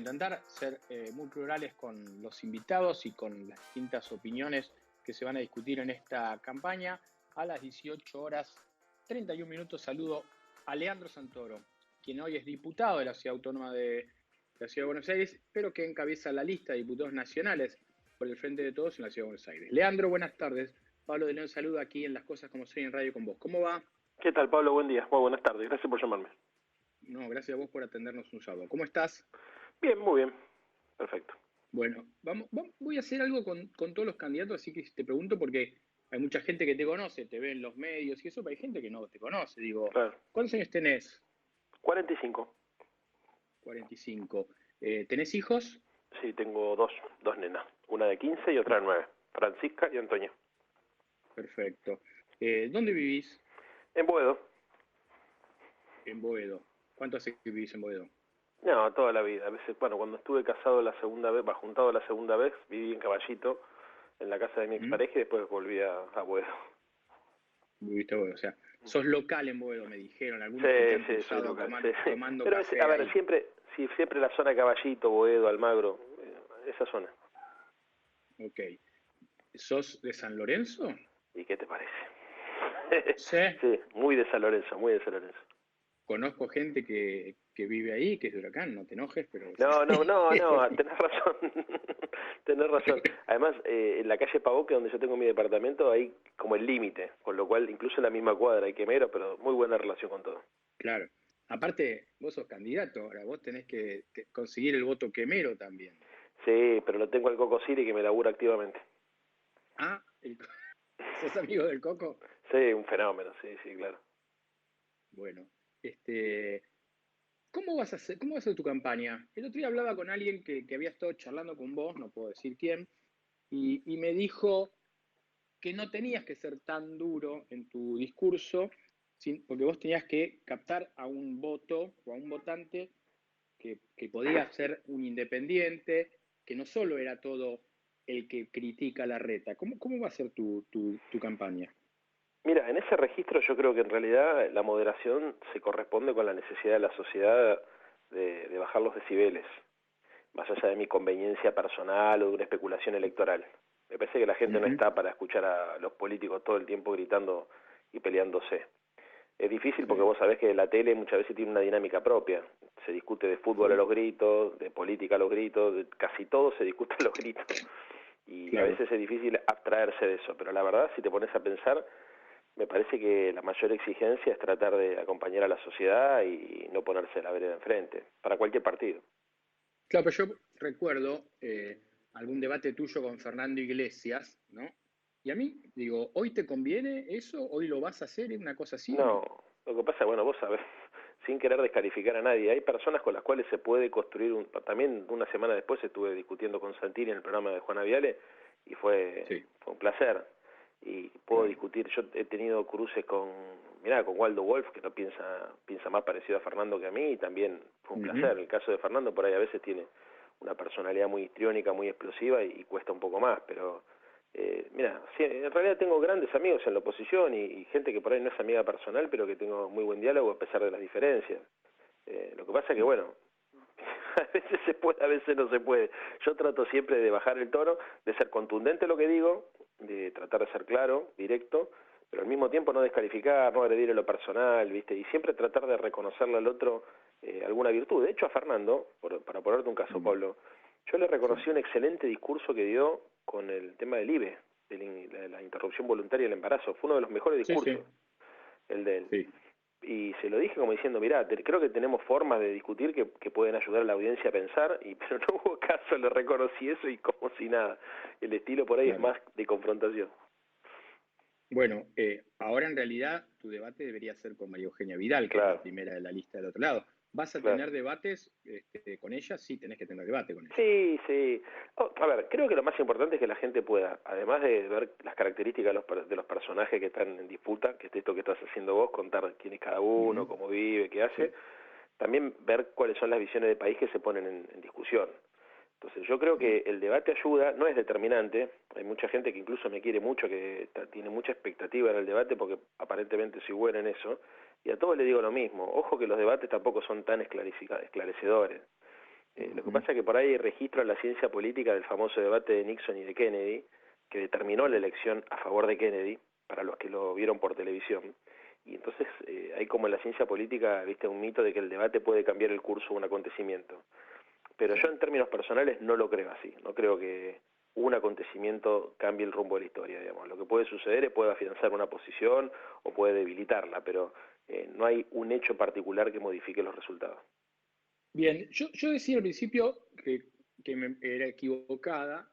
intentar ser muy plurales con los invitados y con las distintas opiniones que se van a discutir en esta campaña. A las 18 horas 31 minutos saludo a Leandro Santoro, quien hoy es diputado de la Ciudad Autónoma de la Ciudad de Buenos Aires, pero que encabeza la lista de diputados nacionales por el Frente de Todos en la Ciudad de Buenos Aires. Leandro, buenas tardes. Pablo de León saluda aquí en Las Cosas Como Soy en Radio con vos. ¿Cómo va? ¿Qué tal, Pablo? Buen día. Muy buenas tardes. Gracias por llamarme. No, gracias a vos por atendernos un sábado. ¿Cómo estás? Bien, muy bien. Perfecto. Bueno, voy a hacer algo con todos los candidatos, así que te pregunto porque hay mucha gente que te conoce, te ve en los medios y eso, pero hay gente que no te conoce. Digo, Claro. ¿cuántos años tenés? 45. 45. ¿Tenés hijos? Sí, tengo dos nenas. Una de 15 y otra de 9. Francisca y Antonia. Perfecto. ¿Dónde vivís? En Boedo. En Boedo. ¿Cuánto hace que vivís en Boedo? No, toda la vida. A veces, bueno, cuando estuve casado la segunda vez, juntado la segunda vez, viví en Caballito, en la casa de mi expareja, y después volví a Boedo. Viviste en Boedo, o sea, sos local en Boedo, me dijeron. Algunos Sí, que te han sí, soy cruzado local. tomando Pero café a ver, ahí. siempre la zona de Caballito, Boedo, Almagro, esa zona. Ok. ¿Sos de San Lorenzo? ¿Y qué te parece? Sí. Sí, muy de San Lorenzo, muy de San Lorenzo. Conozco gente que vive ahí, que es de Huracán, no te enojes, pero... No, tenés razón. Tenés razón. Además, en la calle Pavoque, donde yo tengo mi departamento, hay como el límite, con lo cual incluso en la misma cuadra hay quemero, pero muy buena relación con todo. Claro. Aparte, vos sos candidato, ahora vos tenés que conseguir el voto quemero también. Sí, pero lo tengo al Coco Siri que me labura activamente. Ah, ¿sos amigo del Coco? Sí, un fenómeno, sí, claro. Bueno, ¿cómo vas a hacer tu campaña? El otro día hablaba con alguien que había estado charlando con vos, no puedo decir quién, y me dijo que no tenías que ser tan duro en tu discurso, porque vos tenías que captar a un voto o a un votante que podía ser un independiente, que no solo era todo el que critica la reta. ¿Cómo va a ser tu campaña? Mira, en ese registro yo creo que en realidad la moderación se corresponde con la necesidad de la sociedad de bajar los decibeles, más allá de mi conveniencia personal o de una especulación electoral. Me parece que la gente no está para escuchar a los políticos todo el tiempo gritando y peleándose. Es difícil porque Sí, vos sabés que la tele muchas veces tiene una dinámica propia. Se discute de fútbol a sí, los gritos, de política a los gritos, de casi todo se discute a los gritos. Y a claro. veces es difícil abstraerse de eso, pero la verdad, si te pones a pensar, me parece que la mayor exigencia es tratar de acompañar a la sociedad y no ponerse la vereda enfrente, para cualquier partido. Claro, pero yo recuerdo algún debate tuyo con Fernando Iglesias, ¿no? Y a mí, digo, ¿hoy te conviene eso? ¿Hoy lo vas a hacer? ¿Es una cosa así o No, no? lo que pasa, bueno, vos sabés, sin querer descalificar a nadie, hay personas con las cuales se puede construir también una semana después estuve discutiendo con Santini en el programa de Juana Viale y fue Sí, un placer. Y puedo claro. discutir, yo he tenido cruces con Waldo Wolf, que no piensa más parecido a Fernando que a mí, y también fue un placer. El caso de Fernando por ahí a veces tiene una personalidad muy histriónica, muy explosiva y cuesta un poco más, pero mira, sí, en realidad tengo grandes amigos en la oposición y gente que por ahí no es amiga personal, pero que tengo muy buen diálogo a pesar de las diferencias. Lo que pasa que, bueno, a veces se puede, a veces no se puede. Yo trato siempre de bajar el tono, de ser contundente en lo que digo, de tratar de ser claro, directo, pero al mismo tiempo no descalificar, no agredir en lo personal, ¿viste? Y siempre tratar de reconocerle al otro alguna virtud. De hecho, a Fernando, para ponerte un caso, Pablo, yo le Sí, reconocí un excelente discurso que dio con el tema del IVE, de la interrupción voluntaria del embarazo. Fue uno de los mejores sí, discursos, sí, el de él. sí. Y se lo dije como diciendo, mirá, creo que tenemos formas de discutir que pueden ayudar a la audiencia a pensar, pero no hubo caso, le reconocí eso y como si nada. El estilo por ahí es Claro. más de confrontación. Bueno, ahora en realidad tu debate debería ser con María Eugenia Vidal, que es la Claro, primera de la lista del otro lado. ¿Vas a claro. tener debates con ella? Sí, tenés que tener debate con ella. Sí, sí. A ver, creo que lo más importante es que la gente pueda, además de ver las características de los personajes que están en disputa, que es esto que estás haciendo vos, contar quién es cada uno, cómo vive, qué hace, Sí, también ver cuáles son las visiones de país que se ponen en discusión. Entonces yo creo que el debate ayuda, no es determinante, hay mucha gente que incluso me quiere mucho, que tiene mucha expectativa en el debate porque aparentemente soy bueno en eso, y a todos les digo lo mismo, ojo que los debates tampoco son tan esclarecedores. Lo que pasa es que por ahí hay registro en la ciencia política del famoso debate de Nixon y de Kennedy, que determinó la elección a favor de Kennedy, para los que lo vieron por televisión. Y entonces hay como en la ciencia política, viste, un mito de que el debate puede cambiar el curso de un acontecimiento. Pero yo en términos personales no lo creo así. No creo que un acontecimiento cambie el rumbo de la historia, digamos. Lo que puede suceder es puede afianzar una posición o puede debilitarla, pero no hay un hecho particular que modifique los resultados. Bien, yo decía al principio que era equivocada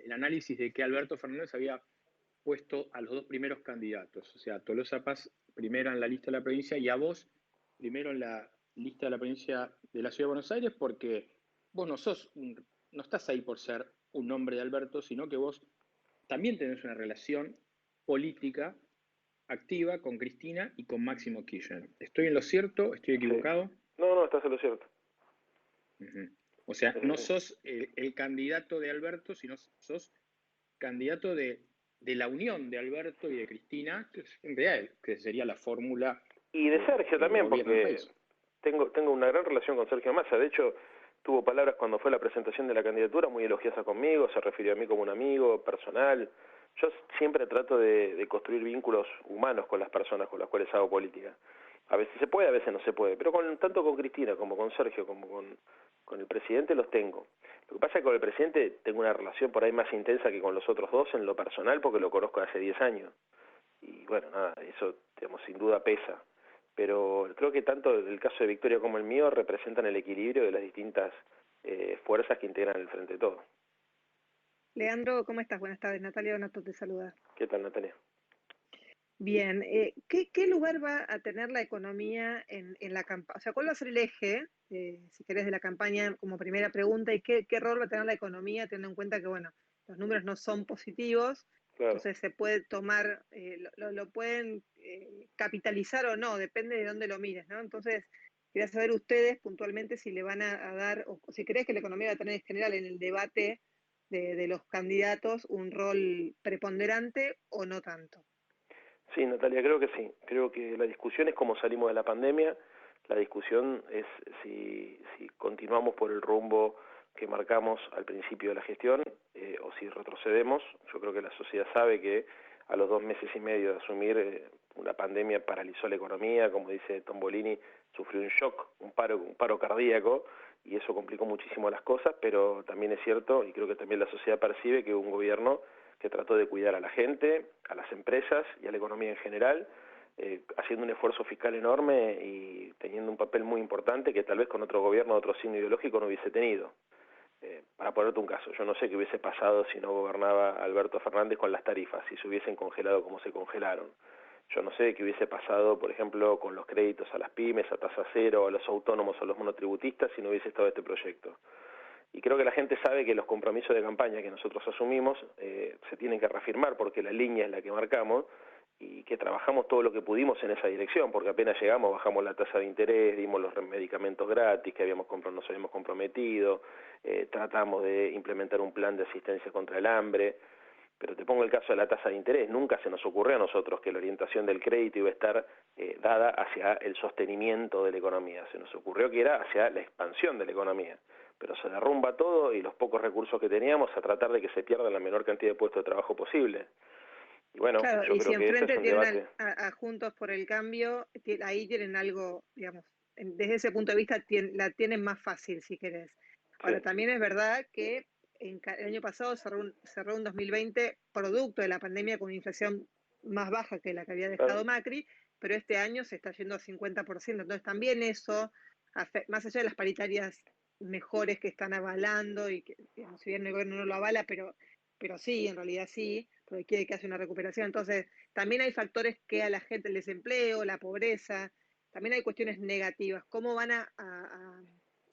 el análisis de que Alberto Fernández había puesto a los dos primeros candidatos, o sea, a Tolosa Paz primero en la lista de la provincia y a vos primero en la lista de la provincia de la Ciudad de Buenos Aires, porque vos no estás ahí por ser un hombre de Alberto, sino que vos también tenés una relación política activa con Cristina y con Máximo Kirchner. ¿Estoy en lo cierto? ¿Estoy Sí. equivocado? No, estás en lo cierto. Uh-huh. O sea, no sos el candidato de Alberto, sino sos candidato de la unión de Alberto y de Cristina, que en realidad que sería la fórmula y de Sergio también, porque tengo una gran relación con Sergio Massa. De hecho, tuvo palabras cuando fue la presentación de la candidatura muy elogiosas conmigo, se refirió a mí como un amigo personal. Yo siempre trato de construir vínculos humanos con las personas con las cuales hago política. A veces se puede, a veces no se puede, pero tanto con Cristina como con Sergio, como con el presidente los tengo. Lo que pasa es que con el presidente tengo una relación por ahí más intensa que con los otros dos en lo personal porque lo conozco hace 10 años. Y bueno, nada, eso digamos, sin duda pesa. Pero creo que tanto el caso de Victoria como el mío representan el equilibrio de las distintas fuerzas que integran el Frente de Todos. Leandro, ¿cómo estás? Buenas tardes. Natalia Donato te saluda. ¿Qué tal, Natalia? Bien, ¿qué lugar va a tener la economía en la campaña? O sea, ¿cuál va a ser el eje, si querés, de la campaña como primera pregunta? ¿Y qué rol va a tener la economía, teniendo en cuenta que, bueno, los números no son positivos? Claro. Entonces se puede tomar, lo pueden capitalizar o no, depende de dónde lo mires, ¿no? Entonces, quería saber ustedes puntualmente si le van a dar, o si crees que la economía va a tener en general en el debate de los candidatos un rol preponderante o no tanto. Sí, Natalia, creo que sí. Creo que la discusión es cómo salimos de la pandemia. La discusión es si continuamos por el rumbo que marcamos al principio de la gestión o si retrocedemos. Yo creo que la sociedad sabe que a los 2 meses y medio de asumir una pandemia paralizó la economía, como dice Tombolini, sufrió un shock, un paro cardíaco, y eso complicó muchísimo las cosas, pero también es cierto, y creo que también la sociedad percibe que hubo un gobierno que trató de cuidar a la gente, a las empresas y a la economía en general, haciendo un esfuerzo fiscal enorme y teniendo un papel muy importante que tal vez con otro gobierno, otro signo ideológico no hubiese tenido. Para ponerte un caso, yo no sé qué hubiese pasado si no gobernaba Alberto Fernández con las tarifas, si se hubiesen congelado como se congelaron. Yo no sé qué hubiese pasado, por ejemplo, con los créditos a las pymes, a tasa cero, a los autónomos, a los monotributistas, si no hubiese estado este proyecto. Y creo que la gente sabe que los compromisos de campaña que nosotros asumimos se tienen que reafirmar porque la línea es la que marcamos y que trabajamos todo lo que pudimos en esa dirección, porque apenas llegamos bajamos la tasa de interés, dimos los medicamentos gratis que nos habíamos comprometido, tratamos de implementar un plan de asistencia contra el hambre. Pero te pongo el caso de la tasa de interés. Nunca se nos ocurrió a nosotros que la orientación del crédito iba a estar dada hacia el sostenimiento de la economía. Se nos ocurrió que era hacia la expansión de la economía. Pero se derrumba todo y los pocos recursos que teníamos a tratar de que se pierda la menor cantidad de puestos de trabajo posible. Y bueno, claro, yo y creo si que enfrente ese es el debate. a Juntos por el Cambio, ahí tienen algo, digamos, desde ese punto de vista la tienen más fácil, si querés. Ahora, sí. También es verdad que el año pasado cerró un 2020 producto de la pandemia con una inflación más baja que la que había dejado Macri, pero este año se está yendo a 50%. Entonces también eso, más allá de las paritarias mejores que están avalando, y que, digamos, si bien el gobierno no lo avala, pero sí, en realidad sí, porque quiere que haya una recuperación. Entonces, también hay factores que a la gente, el desempleo, la pobreza, también hay cuestiones negativas. ¿Cómo van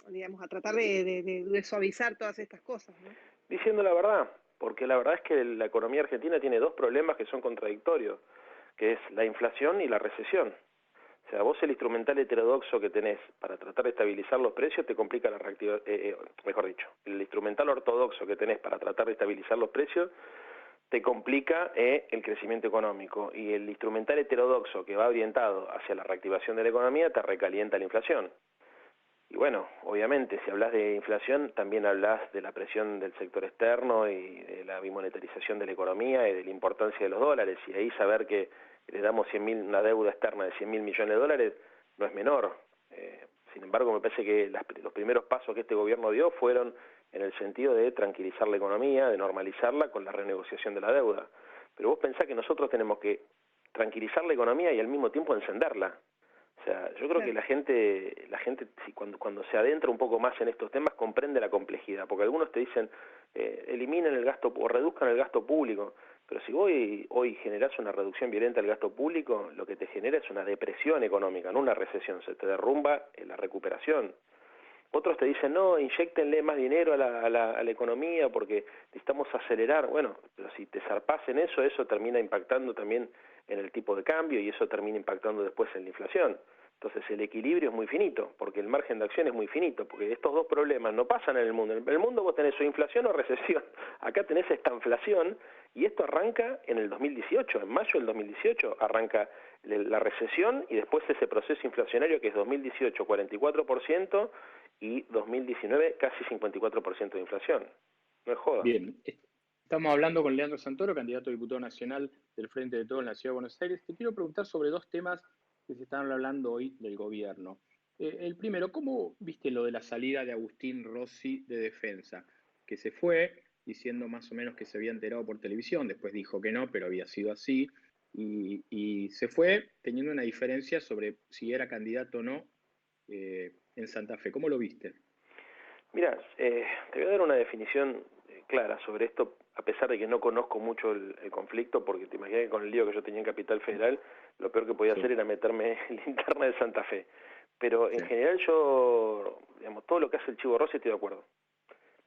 digamos, a tratar de suavizar todas estas cosas, ¿no? Diciendo la verdad, porque la verdad es que la economía argentina tiene dos problemas que son contradictorios, que es la inflación y la recesión. O sea, vos el instrumental heterodoxo que tenés para tratar de estabilizar los precios te complica la reactivación, mejor dicho, el instrumental ortodoxo que tenés para tratar de estabilizar los precios te complica el crecimiento económico, y el instrumental heterodoxo que va orientado hacia la reactivación de la economía te recalienta la inflación. Y bueno, obviamente, si hablas de inflación, también hablas de la presión del sector externo y de la bimonetarización de la economía y de la importancia de los dólares. Y ahí saber que le damos una deuda externa de 100.000 millones de dólares no es menor. Sin embargo, me parece que los primeros pasos que este gobierno dio fueron en el sentido de tranquilizar la economía, de normalizarla con la renegociación de la deuda. Pero vos pensás que nosotros tenemos que tranquilizar la economía y al mismo tiempo encenderla. O sea, yo creo que la gente si cuando se adentra un poco más en estos temas comprende la complejidad, porque algunos te dicen eliminen el gasto o reduzcan el gasto público, pero si hoy generás una reducción violenta del gasto público, lo que te genera es una depresión económica, no una recesión, se te derrumba la recuperación. Otros te dicen, no, inyéctenle más dinero a la economía porque necesitamos acelerar. Bueno, pero si te zarpás en eso, eso termina impactando también en el tipo de cambio y eso termina impactando después en la inflación. Entonces el equilibrio es muy finito, porque el margen de acción es muy finito, porque estos dos problemas no pasan en el mundo. En el mundo vos tenés o inflación o recesión. Acá tenés esta inflación y esto arranca en el 2018, en mayo del 2018 arranca la recesión y después ese proceso inflacionario que es 2018 44% y 2019 casi 54% de inflación. No es joda. Bien, estamos hablando con Leandro Santoro, candidato a diputado nacional del Frente de Todos en la Ciudad de Buenos Aires. Te quiero preguntar sobre dos temas que se están hablando hoy del gobierno. El primero, ¿cómo viste lo de la salida de Agustín Rossi de Defensa? Que se fue diciendo más o menos que se había enterado por televisión, después dijo que no, pero había sido así, y se fue teniendo una diferencia sobre si era candidato o no en Santa Fe. ¿Cómo lo viste? Mira, te voy a dar una definición clara sobre esto, a pesar de que no conozco mucho el conflicto, porque te imaginas que con el lío que yo tenía en Capital Federal, lo peor que podía hacer era meterme en la interna de Santa Fe. Pero en general yo, digamos, todo lo que hace el Chivo Rossi estoy de acuerdo.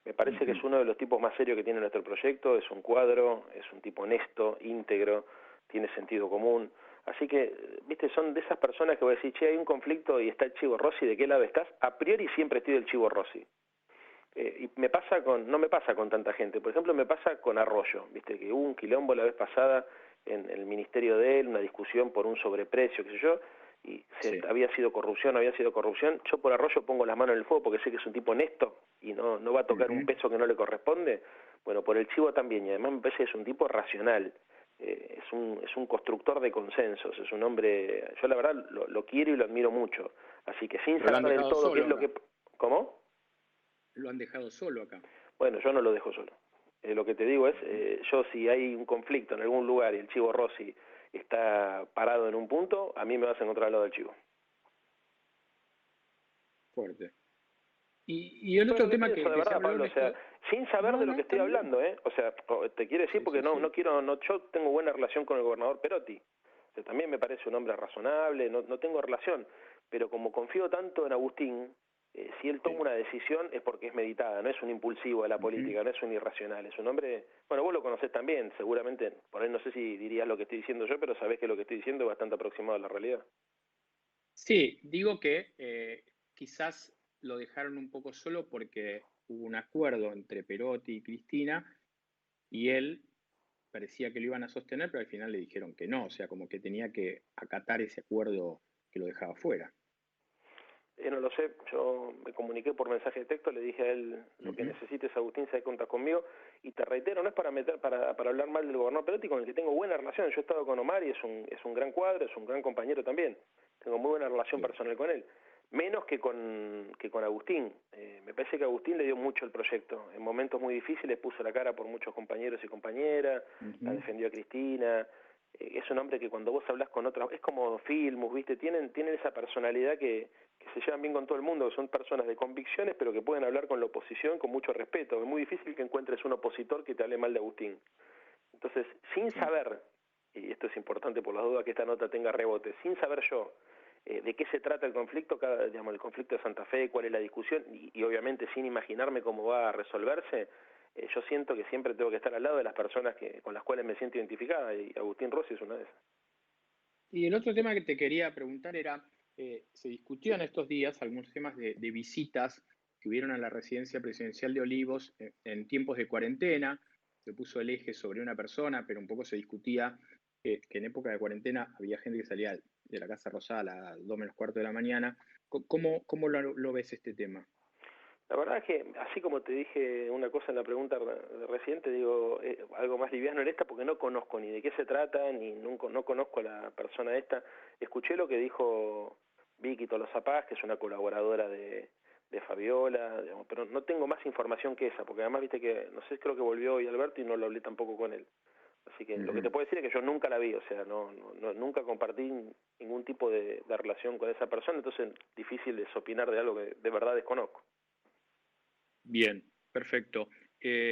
Me parece que es uno de los tipos más serios que tiene nuestro proyecto, es un cuadro, es un tipo honesto, íntegro, tiene sentido común. Así que, viste, son de esas personas que voy a decir, che, hay un conflicto y está el Chivo Rossi, ¿de qué lado estás? A priori siempre estoy del Chivo Rossi. Y no me pasa con tanta gente. Por ejemplo, me pasa con Arroyo, viste, que hubo un quilombo la vez pasada en el ministerio de él, una discusión por un sobreprecio, qué sé yo, y había sido corrupción. Yo por Arroyo pongo las manos en el fuego porque sé que es un tipo honesto y no va a tocar un peso que no le corresponde. Bueno, por el Chivo también, y además me parece que es un tipo racional. Es un constructor de consensos, es un hombre, yo la verdad lo quiero y lo admiro mucho, así que sin saber del todo qué es lo que... ¿Cómo? Lo han dejado solo acá. Bueno, yo no lo dejo solo. Lo que te digo es, yo si hay un conflicto en algún lugar y el Chivo Rossi está parado en un punto, a mí me vas a encontrar al lado del Chivo. Fuerte. Y el otro tema que verdad, Pablo, o sea, sin saber de lo que estoy hablando, o sea, te quiero decir porque no quiero, yo tengo buena relación con el gobernador Perotti, o sea, también me parece un hombre razonable, no tengo relación, pero como confío tanto en Agustín, si él toma una decisión es porque es meditada, no es un impulsivo de la política, no es un irracional, es un hombre, bueno, vos lo conocés también, seguramente, por ahí no sé si dirías lo que estoy diciendo yo, pero sabés que lo que estoy diciendo es bastante aproximado a la realidad. Sí, digo que quizás lo dejaron un poco solo porque hubo un acuerdo entre Perotti y Cristina y él parecía que lo iban a sostener, pero al final le dijeron que no, o sea, como que tenía que acatar ese acuerdo que lo dejaba fuera. No lo sé, yo me comuniqué por mensaje de texto, le dije a él lo que necesites, Agustín, se cuenta conmigo, y te reitero, no es para hablar mal del gobernador Perotti, con el que tengo buena relación. Yo he estado con Omar y es un gran cuadro, es un gran compañero también, tengo muy buena relación personal con él, menos que con Agustín. Me parece que Agustín le dio mucho el proyecto, en momentos muy difíciles puso la cara por muchos compañeros y compañeras, la defendió a Cristina. Es un hombre que cuando vos hablas con otros, es como Filmus, ¿viste? Tienen esa personalidad que se llevan bien con todo el mundo, que son personas de convicciones, pero que pueden hablar con la oposición con mucho respeto. Es muy difícil que encuentres un opositor que te hable mal de Agustín. Entonces, sin saber, y esto es importante por las dudas que esta nota tenga rebote, sin saber yo de qué se trata el conflicto, el conflicto de Santa Fe, cuál es la discusión, y obviamente sin imaginarme cómo va a resolverse, yo siento que siempre tengo que estar al lado de las personas con las cuales me siento identificada, y Agustín Rossi es una de esas. Y el otro tema que te quería preguntar era, se discutió en estos días algunos temas de visitas que hubieron a la residencia presidencial de Olivos en tiempos de cuarentena. Se puso el eje sobre una persona, pero un poco se discutía que en época de cuarentena había gente que salía de la Casa Rosada a las 2 menos cuarto de la mañana ¿Cómo lo ves este tema? La verdad es que, así como te dije una cosa en la pregunta reciente, digo algo más liviano en esta porque no conozco ni de qué se trata, ni nunca, no conozco a la persona esta. Escuché lo que dijo Vicky Tolosa Paz, que es una colaboradora de Fabiola, digamos, pero no tengo más información que esa, porque además viste que, no sé, creo que volvió hoy Alberto y no lo hablé tampoco con él. Así que lo que te puedo decir es que yo nunca la vi, o sea, nunca compartí ningún tipo de relación con esa persona, entonces difícil es opinar de algo que de verdad desconozco. Bien, perfecto.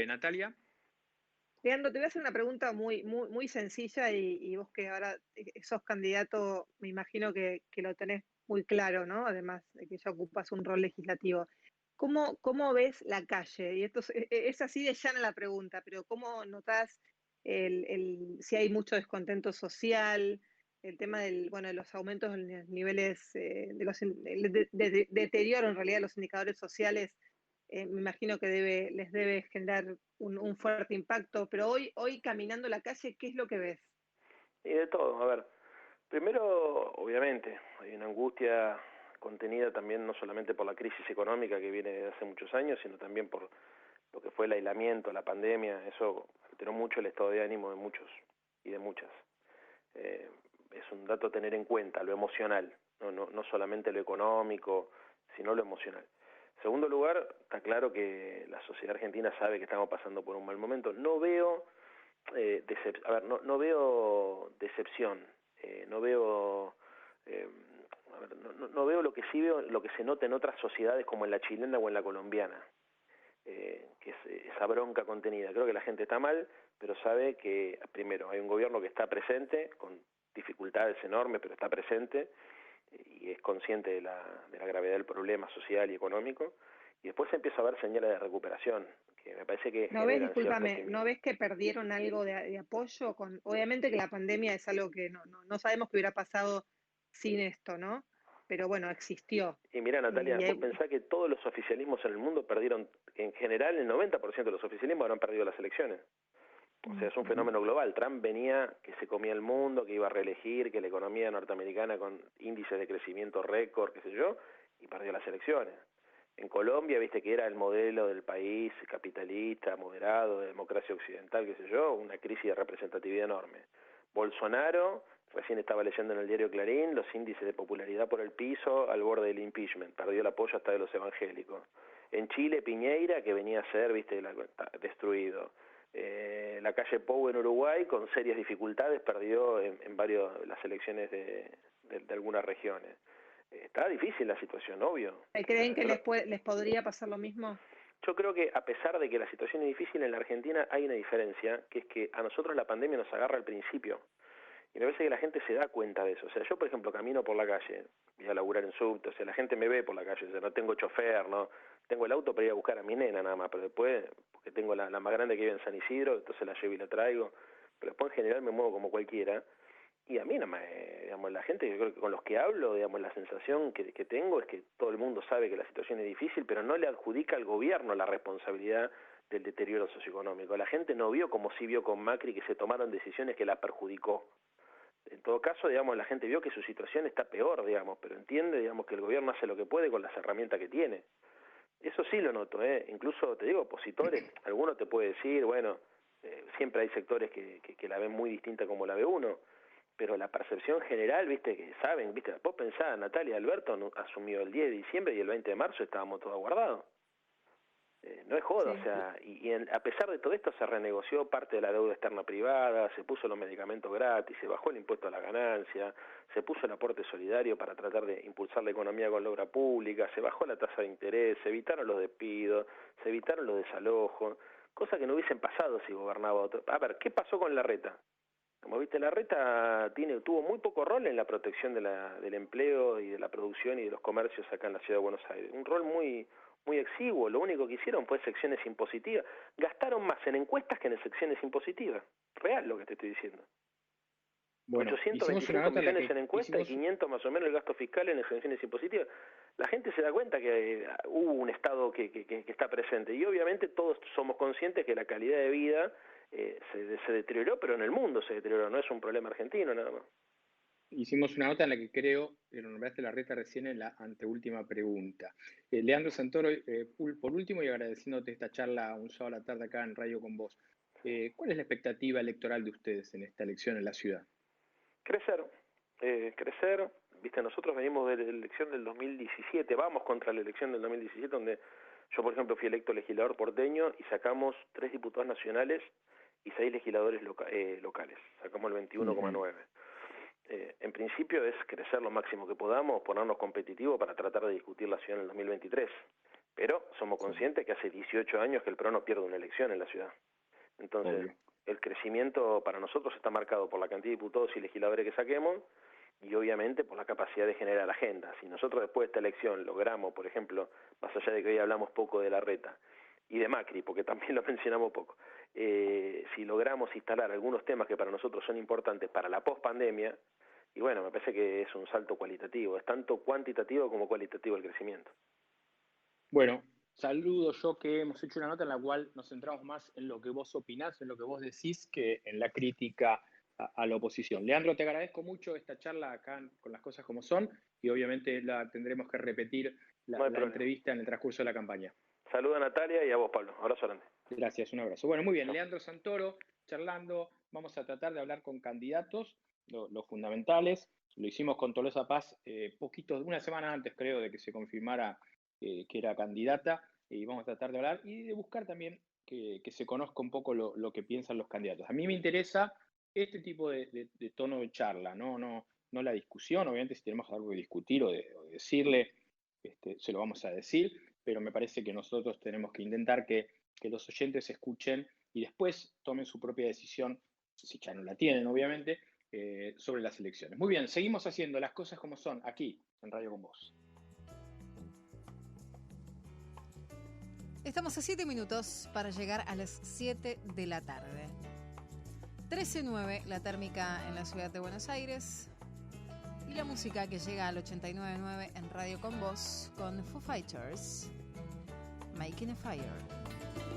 Natalia. Leandro, te voy a hacer una pregunta muy sencilla y vos que ahora sos candidato, me imagino que lo tenés muy claro, ¿no? Además de que ya ocupas un rol legislativo. ¿Cómo ves la calle? Y esto es así de llana la pregunta, pero ¿cómo notás si hay mucho descontento social, el tema de los aumentos en los niveles, el deterioro en realidad de los indicadores sociales? Me imagino que les debe generar un fuerte impacto, pero hoy caminando la calle, ¿qué es lo que ves? Y de todo, a ver, primero, obviamente, hay una angustia contenida también no solamente por la crisis económica que viene desde hace muchos años, sino también por lo que fue el aislamiento, la pandemia, eso alteró mucho el estado de ánimo de muchos y de muchas. Es un dato a tener en cuenta, lo emocional, no solamente lo económico, sino lo emocional. En segundo lugar, está claro que la sociedad argentina sabe que estamos pasando por un mal momento. No veo no veo decepción, no veo no veo lo que sí veo, lo que se nota en otras sociedades como en la chilena o en la colombiana, que es esa bronca contenida. Creo que la gente está mal, pero sabe que primero hay un gobierno que está presente, con dificultades enormes, pero está presente, y es consciente de la gravedad del problema social y económico, y después se empieza a ver señales de recuperación, que me parece que ¿No ves, generan cierto discúlpame, no optimismo. ves que perdieron algo de apoyo? Obviamente que la pandemia es algo que no sabemos qué hubiera pasado sin esto, ¿no? Pero bueno, existió. Y mira, Natalia, Y vos pensás que todos los oficialismos en el mundo perdieron, en general el 90% de los oficialismos habrán perdido las elecciones. O sea, es un fenómeno global. Trump venía que se comía el mundo, que iba a reelegir, que la economía norteamericana con índices de crecimiento récord, qué sé yo, y perdió las elecciones. En Colombia, viste que era el modelo del país capitalista, moderado, de democracia occidental, qué sé yo, una crisis de representatividad enorme. Bolsonaro, recién estaba leyendo en el diario Clarín, los índices de popularidad por el piso al borde del impeachment, perdió el apoyo hasta de los evangélicos. En Chile, Piñeira, que venía a ser, viste, destruido. La calle Pou en Uruguay, con serias dificultades, perdió en varias las elecciones de algunas regiones. Está difícil la situación, obvio. ¿creen que les podría pasar lo mismo? Yo creo que a pesar de que la situación es difícil en la Argentina, hay una diferencia, que es que a nosotros la pandemia nos agarra al principio. Y me parece que la gente se da cuenta de eso. O sea, yo, por ejemplo, camino por la calle, voy a laburar en subte, o sea, la gente me ve por la calle, o sea, no tengo chofer, no tengo el auto para ir a buscar a mi nena nada más, pero después, porque tengo la más grande que vive en San Isidro, entonces la llevo y la traigo, pero después en general me muevo como cualquiera. Y a mí, digamos, la gente, yo creo que con los que hablo, digamos, la sensación que tengo es que todo el mundo sabe que la situación es difícil, pero no le adjudica al gobierno la responsabilidad del deterioro socioeconómico. La gente no vio como sí vio con Macri, que se tomaron decisiones que la perjudicó. En todo caso, digamos, la gente vio que su situación está peor, digamos, pero entiende, digamos, que el gobierno hace lo que puede con las herramientas que tiene. Eso sí lo noto, incluso, te digo, opositores, alguno te puede decir, bueno, siempre hay sectores que la ven muy distinta como la ve uno, pero la percepción general, viste, que saben, viste, vos pensás, Natalia Alberto asumió el 10 de diciembre y el 20 de marzo estábamos todos guardados. No es joda, Sí. o sea, a pesar de todo esto se renegoció parte de la deuda externa privada, se puso los medicamentos gratis, se bajó el impuesto a la ganancia, se puso el aporte solidario para tratar de impulsar la economía con la obra pública, se bajó la tasa de interés, se evitaron los despidos, se evitaron los desalojos, cosas que no hubiesen pasado si gobernaba otro. A ver, ¿qué pasó con Larreta? Como viste, Larreta tuvo muy poco rol en la protección del empleo y de la producción y de los comercios acá en la ciudad de Buenos Aires. Un rol muy exiguo. Lo único que hicieron fue secciones impositivas. Gastaron más en encuestas que en secciones impositivas. Real lo que te estoy diciendo. Bueno, 825 millones en encuestas y 500 más o menos el gasto fiscal en exenciones impositivas. La gente se da cuenta que hubo un Estado que está presente y obviamente todos somos conscientes que la calidad de vida se deterioró, pero en el mundo se deterioró, no es un problema argentino nada más. hicimos una nota en la que creo que lo nombraste Larreta recién en la anteúltima pregunta. Leandro Santoro, por último, y agradeciéndote esta charla un sábado a la tarde acá en Radio con vos, ¿cuál es la expectativa electoral de ustedes en esta elección en la ciudad? Crecer. Viste, nosotros venimos de la elección del 2017, vamos contra la elección del 2017, donde yo, por ejemplo, fui electo legislador porteño y sacamos 3 diputados nacionales y 6 legisladores locales, sacamos el 21,9. En principio es crecer lo máximo que podamos, ponernos competitivos para tratar de discutir la ciudad en el 2023, pero somos conscientes que hace 18 años que el PRO no pierde una elección en la ciudad. Entonces, obvio, el crecimiento para nosotros está marcado por la cantidad de diputados y legisladores que saquemos y obviamente por la capacidad de generar agenda. Si nosotros después de esta elección logramos, por ejemplo, más allá de que hoy hablamos poco de Larreta y de Macri, porque también lo mencionamos poco, si logramos instalar algunos temas que para nosotros son importantes para la pospandemia, y bueno, me parece que es un salto cualitativo, es tanto cuantitativo como cualitativo el crecimiento. Bueno, saludo yo que hemos hecho una nota en la cual nos centramos más en lo que vos opinás, en lo que vos decís, que en la crítica a la oposición. Leandro, te agradezco mucho esta charla acá con las cosas como son y obviamente la tendremos que repetir la entrevista en el transcurso de la campaña. Saludos a Natalia y a vos, Pablo. Abrazo grande. Gracias, un abrazo. Bueno, muy bien, Leandro Santoro charlando, vamos a tratar de hablar con candidatos, los fundamentales. Lo hicimos con Tolosa Paz una semana antes, creo, de que se confirmara que era candidata, y vamos a tratar de hablar y de buscar también que se conozca un poco lo que piensan los candidatos. A mí me interesa este tipo de tono de charla, no la discusión. Obviamente si tenemos algo que discutir o de decirle, se lo vamos a decir, pero me parece que nosotros tenemos que intentar que los oyentes escuchen y después tomen su propia decisión, si ya no la tienen, obviamente, sobre las elecciones. Muy bien, seguimos haciendo las cosas como son, aquí, en Radio con Vos. Estamos a 7 minutos para llegar a las 7 de la tarde. 13:09 la térmica en la ciudad de Buenos Aires. Y la música que llega al 89.9 en Radio con Vos con Foo Fighters, Making a Fire.